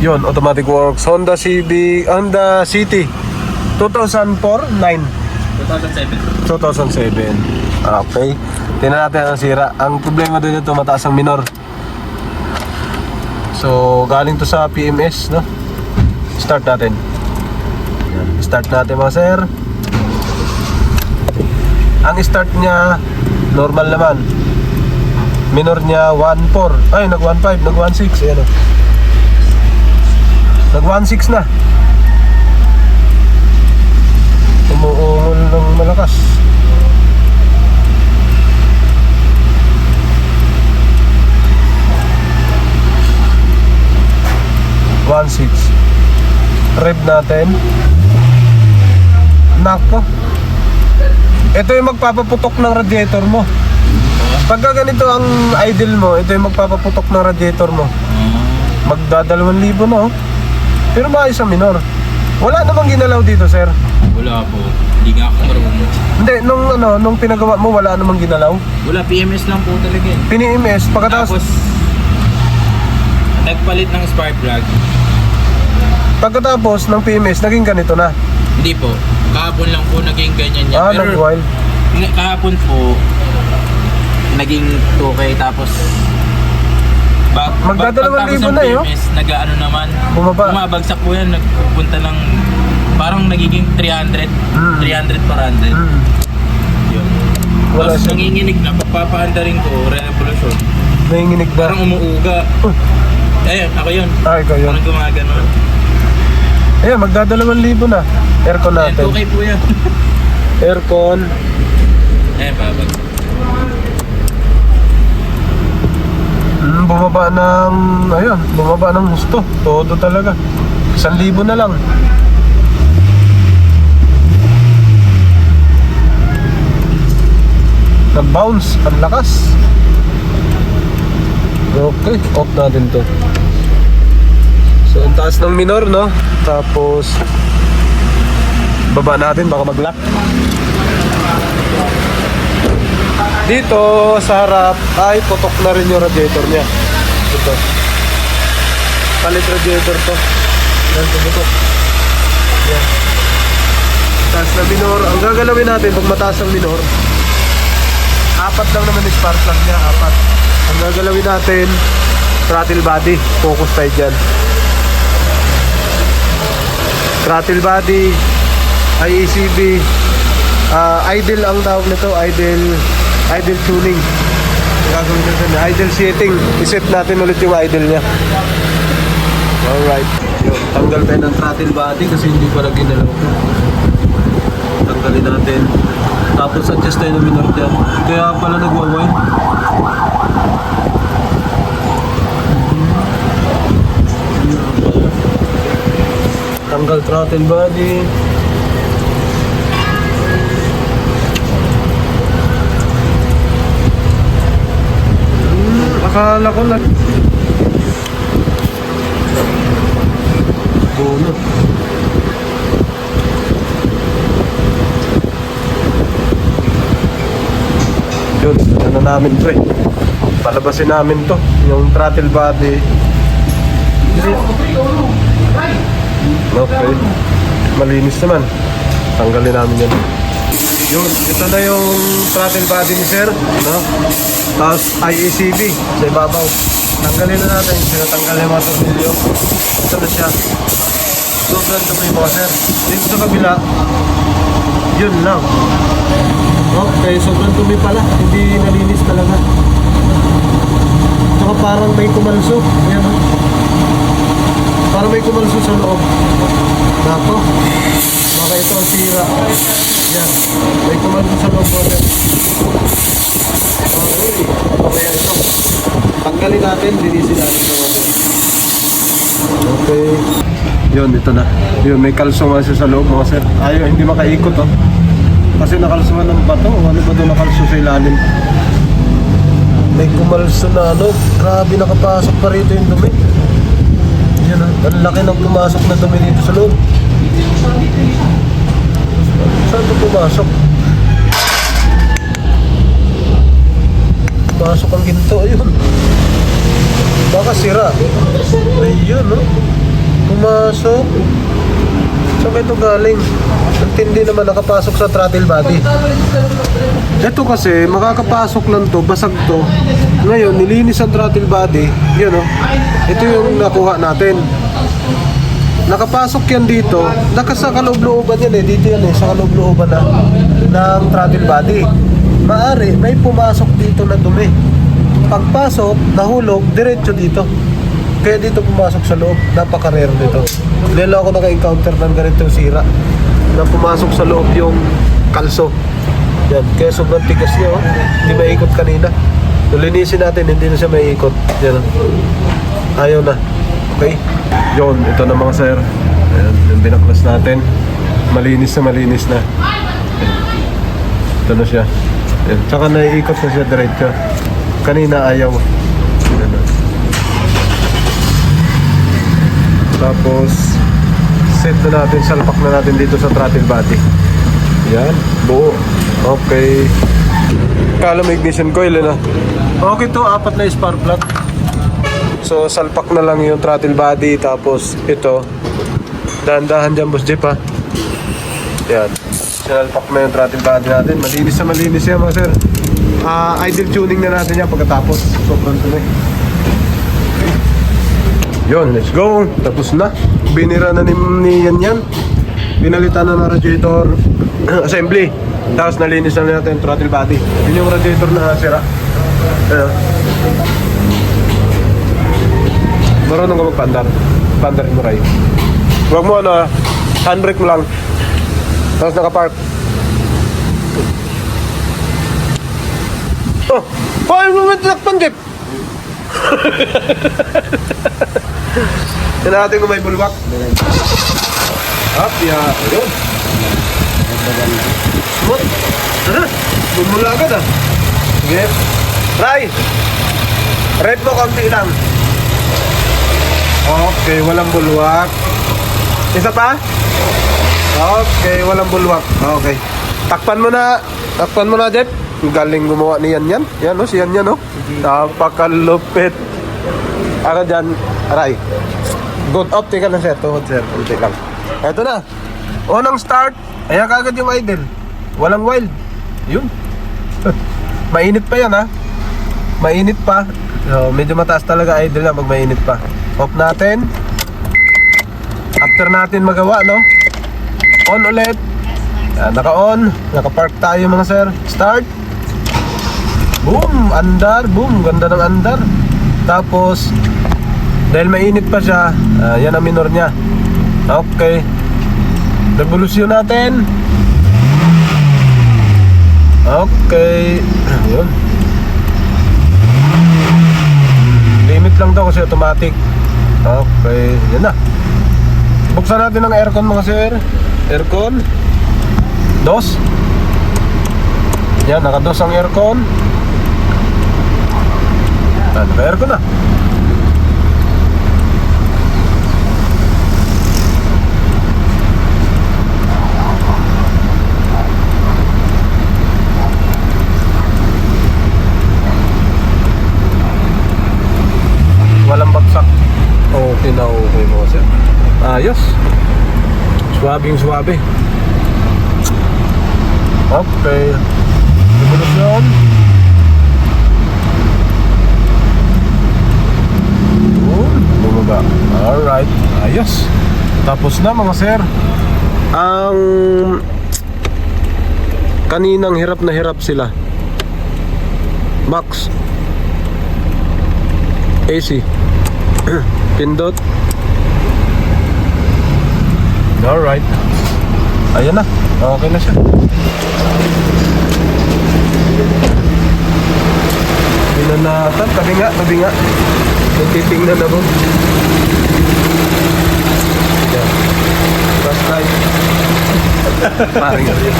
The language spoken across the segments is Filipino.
Yun, automatic works. Honda Civic, Honda City 2004, 9 2007. Okay. Tingnan natin ang sira. Ang problema din ito, mataas ang minor. So, galing to sa PMS, no? Start natin. Start natin mga sir. Ang start niya normal naman. Minor niya 1.4. Ay, nag 1.5, nag 1.6. Ayan o. Nag 1.6 na. Umuungol ng malakas. Rev natin. Nako. Ito yung magpapaputok ng radiator mo. Pagka ganito ang idle mo, ito yung magpapaputok ng radiator mo. Magda2,000 na oh. Pero maayos ang minor. Wala namang ginalaw dito, sir. Wala po. Hindi nga ako marunong. Hindi, nung pinagawa mo, wala namang ginalaw. Wala, PMS lang po talaga eh. Pini-MS, pagkatapos Tapos, nagpalit ng spark plug. pagkatapos ng PMS, naging ganito na. Hindi po. Kahapon lang po naging ganyan niya. Nag-wild. Kahapon po, naging 2K tapos Magda2,000 na yun. Nag-ano naman. Bumabagsak po yan. Nagpunta ng parang nagiging 300. 300, 400. Yun. Wala Tapos siya. nanginginig na. Pagpapaanda rin ko, revolution. Nanginginig ba? Parang umuuga. Ayun, ako yun. Ikaw yun. Parang gumagano. Ayan, magda2,000 na. Aircon Ayun, natin. 2K po yan. Aircon. Ayun, babag. Bumaba ng husto. Todo talaga. 1,000 na lang. Nag-bounce. Ang lakas. Okay, off natin to. So, ang taas ng minor, no? Tapos baba natin, baka mag-lock. Dito sa harap ay putok na rin yung radiator niya. Ito. Palit radiator to. Yan, putok. Yan. Taas na minor. Ang gagalawin natin pag mataas ang minor, 4 lang naman yung spark plug niya. 4. Ang gagalawin natin, throttle body. Focus tayo dyan. Throttle body, IECB, idle ang tawag nito, idle tuning. Gagawin natin, idle setting. I-set natin ulit yung idle niya. Alright. Yun, tanggal tayo ng throttle body kasi hindi pa rin ginalaw. Tanggalin natin. Tapos adjust tayo ng minor dyan. Kaya pala nagwa-wind. Tanggal throttle body. Akala ko na bunot. Yun, ano namin to eh. Palabasin namin to. Yung throttle body. Okay. Malinis naman. Tanggalin namin yan. Yun, ito na yung throttle body ni sir, no? Tapos IECB sa ibabaw. Tanggalin na natin. Sinatanggal yung mga tornilyo. Ito na siya. Sobrang ito po sir. Dito sa kabila, yun lang. Okay, sobrang dumi pala. Hindi nalinis talaga. Tsaka parang may kumalso. Ayan, no? Parang may kumalso sa loob. Nako. Baka ito ang sira. Yan. May kumalso sa loob mo. Okay. Okay, ito. Tanggalin natin. Linisin natin sa water. Okay. Yun, ito na. Yun, may kalso nga siya sa loob mga sir. Ayaw, hindi makaikot oh. Kasi nakalsuhan ng bato. Ano ba ito nakalso sa ilalim? May kumalso na ano. Grabe, nakapasok pa rito yung dumi. Yan ah. Ang laki ng pumasok na dumi dito sa loob. Saan ito pumasok? Pumasok ang ginto. Ayun. Baka sira. Ayun no. Pumasok. Saan ba ito galing? Ang tindi naman nakapasok sa throttle body. Ito kasi, makakapasok lang to, basag to. Ngayon, nilinis ang throttle body. Yun o. Ito yung nakuha natin. Nakapasok yan dito. Sa kaloob-looban yan eh. Dito yan eh. Sa kaloob-looban na ng throttle body. Maari, may pumasok dito na dumi. Pagpasok, nahulog, diretso dito. Kaya dito pumasok sa loob. Napaka-rare nito. Hindi lang ako naka-encounter ng ganitong sira na pumasok sa loob yung kalso. Yan. Kaya sobrang tigas niya. Oh. Hindi maikot kanina. Nung linisin natin, hindi na siya maikot. Yan. Ayaw na. Okay? Yun. Ito na mga sir. Ayan. Yung binaklas natin. Malinis na malinis na. Ayan. Ito na siya. Ayan. Tsaka naiikot na siya diretso. Kanina ayaw. Ayan. Tapos set na natin, salpak na natin dito sa throttle body. Yan, buo. Okay. Kala may ignition coil na. Okay to, 4 na spark plug. So salpak na lang yung throttle body. Tapos ito, dahan-dahan dyan boss Jeep ha. Yan, sinalpak na yung throttle body natin. Malinis na malinis yan mga sir. Idle tuning na natin yan pagkatapos. Sobrang tunay. Yun, let's go. Tapos na. Binira na ni yan. Pinalitan na ng radiator assembly. Tapos nalinis na natin yung throttle body. Yun yung radiator na sira. Marunong ka magpandar. Pandarin mo, Ray. Huwag mo handbrake mo lang. Tapos nakapark. Oh! Paano mo tinakpan, Jeep? Yan natin kung may bulwak. Up, yeah. Ayun. Smooth. Bumula agad ah. Sige. Try. Red mo konti lang. Okay, walang bulwak. Isa pa? Okay, walang bulwak. Okay. Takpan mo na. Takpan mo na, Jeff. Galing gumawa ni Yan. Yan o, si Yan o. Napakalupit. Ano dyan? Aray. Good up, tika lang sir. Tuhod sir. Kunti lang. Eto na. Unang start. Ayan kagad yung idle. Walang wild. Yun. Mainit pa yan ha. Mainit pa. So, medyo mataas talaga idle na pag mainit pa. Off natin. After natin magawa, no? On ulit. Yan, naka-on. Naka-park tayo mga sir. Start. Boom! Andar. Boom! Ganda ng andar. Tapos, dahil mainit pa siya, yan ang minor niya. Okay. Revolusyon natin. Okay. Yun. Limit lang daw kasi automatic. Okay. Yan na. Buksan natin ang aircon mga sir. Aircon. Dos. Yan, naka-dos ang aircon. Naka-aircon na. Walang bagsak. Okay na okay mo sir. Ayos. Swabing swabe. Okay. Revolusyon. Bumaba. Alright. Ayos. Tapos na mga sir. Ang kaninang hirap na hirap sila. Max. AC. Pindot. Alright. Ayan na. Okay na siya. Pinanatan. Tabi nga. Tabi nga. Nagtitingnan na po. Ayan. Last time. Parang nga rin.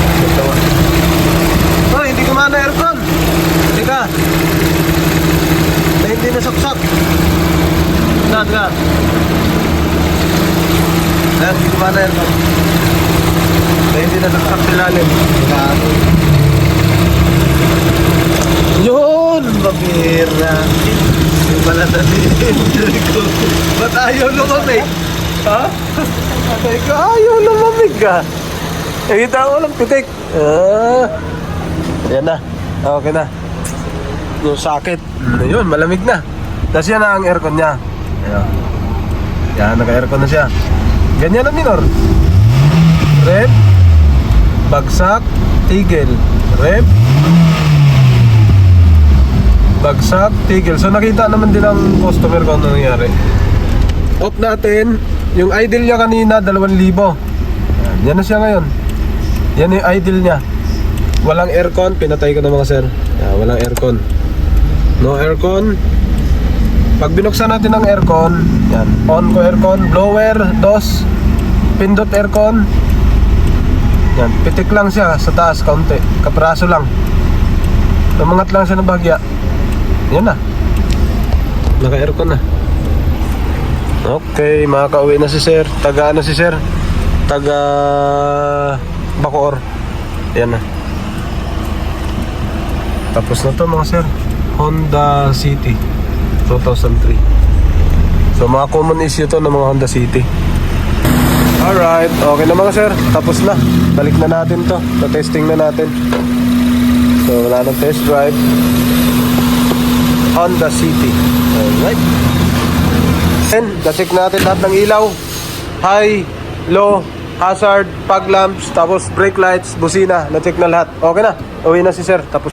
Oh, hindi kumana aircon. Hindi ka. Na hindi nasaksak. Naga. Hindi kumana aircon. Na hindi nasaksak silalim. Yun! Mabira. Yung pala na ko. Ba't ayaw lumamig? Ha? Sabi ko, ayaw lumamig ka. Nakita ko lang pitik. Yan na. Okay na. Yung socket. Yun, malamig na. Tapos yan na ang aircon niya. Ayan. Yan, naka-aircon na siya. Ganyan na minor. Rev. Bagsak. Tigil. Rev. Bagsak. Tigil. So nakita naman din ang customer kung ano nangyari. Off natin. Yung idle niya kanina 2,000. Yan na siya ngayon. Yan yung idle niya. Walang aircon. Pinatay ko na mga sir. Yan, walang aircon. No aircon. Pag binuksan natin ang aircon, yan, on ko aircon, blower, dos, pindot aircon. Yan, pitik lang siya sa taas, kaunti, kapraso lang. Lumangat lang siya ng bahagya. Yan na. Naka-aircon na. Okay, makaka-uwi na si sir. Taga ano si sir? Taga Bacoor. Yan na. Tapos na to mga sir. Honda City 2003. So mga common issue to ng mga Honda City. Alright, okay na mga sir. Tapos na. Balik na natin to. Na-testing na natin. So wala nang test drive. Honda City. Alright. And na-check natin lahat ng ilaw. High, low, hazard, fog lamps, tapos brake lights, busina. Na-check na lahat. Okay na. Uwi na si sir. Tapos